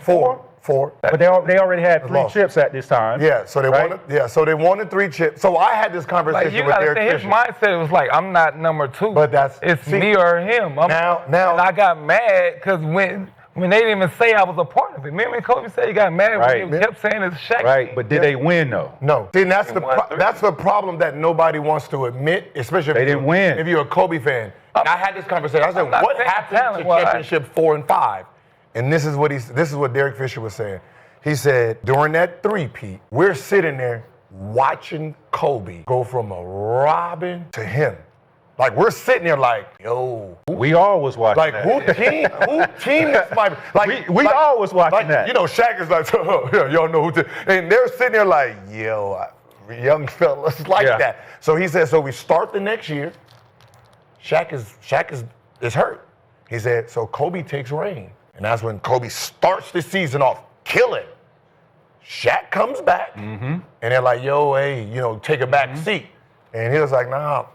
Four. But they already had 3 chips at this time. Yeah, so they wanted. Yeah, so they wanted 3 chips. So I had this conversation with Derek Fisher. His mindset was like, I'm not number 2. But it's me or him. Now, and I got mad because when they didn't even say I was a part of it. Remember when Kobe said he got mad when he kept saying it's Shaq? Right, but did they win though? No. See, that's the problem that nobody wants to admit, especially if they didn't win. If you're a Kobe fan. And I had this conversation. I said, what happened to championship 4 and 5? And this is what Derek Fisher was saying. He said, during that three-peat, we're sitting there watching Kobe go from a Robin to him. Like, we're sitting there like, yo. We all was watching that. Who team this might be? Like, we all was watching that. You know, Shaq is like, y'all know who team. And they're sitting there like, yo, young fellas like that. So he said, so we start the next year. Shaq is hurt. He said, so Kobe takes reign. And that's when Kobe starts the season off killing. Shaq comes back, and they're like, yo, hey, take a back seat. And he was like, no.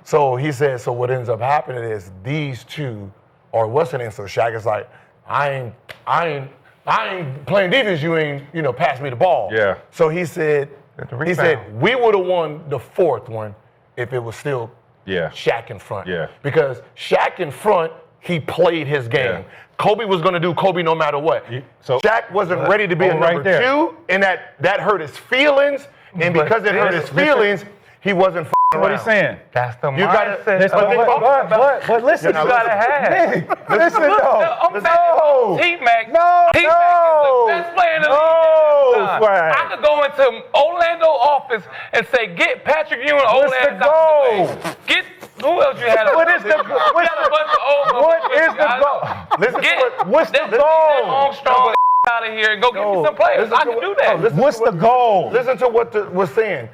So he said, so what ends up happening is these two are what's the name? So Shaq is like, I ain't playing defense, you ain't, pass me the ball. Yeah. So he said, we would have won the 4th one if it was still Shaq in front. Yeah. Because Shaq in front, he played his game. Yeah. Kobe was going to do Kobe no matter what. So Shaq wasn't ready to be a number 2, and that hurt his feelings. And because it hurt his feelings, he wasn't around. What he's saying? That's the mindset. But listen, you gotta have. Listen, no. T-Mac. No. T-Mac is the best player in the league. I could go into Orlando office and say, get Patrick Ewing, Orlando out the way. Get who else you had? What is the goal? What's the goal? Armstrong out of here and go get me some players. I can do that. What's the goal? Listen to what was saying.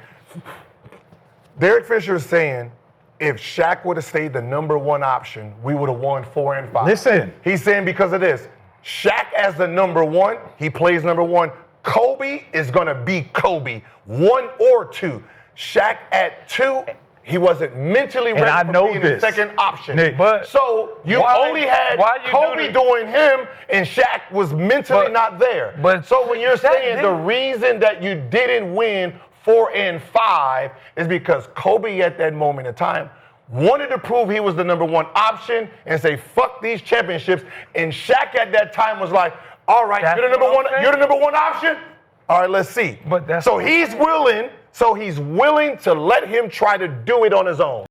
Derek Fisher is saying, if Shaq would have stayed the number 1 option, we would have won 4 and 5. Listen. He's saying because of this. Shaq as the number 1, he plays number 1. Kobe is going to be Kobe, 1 or 2. Shaq at 2, he wasn't mentally ready for being the second option. Nick, so you only had Kobe doing him, and Shaq was mentally not there. So when you're saying the reason that you didn't win 4 and 5 is because Kobe at that moment in time wanted to prove he was the number 1 option and say, fuck these championships. And Shaq at that time was like, all right, you're the number 1 option? All right, let's see. So he's willing to let him try to do it on his own.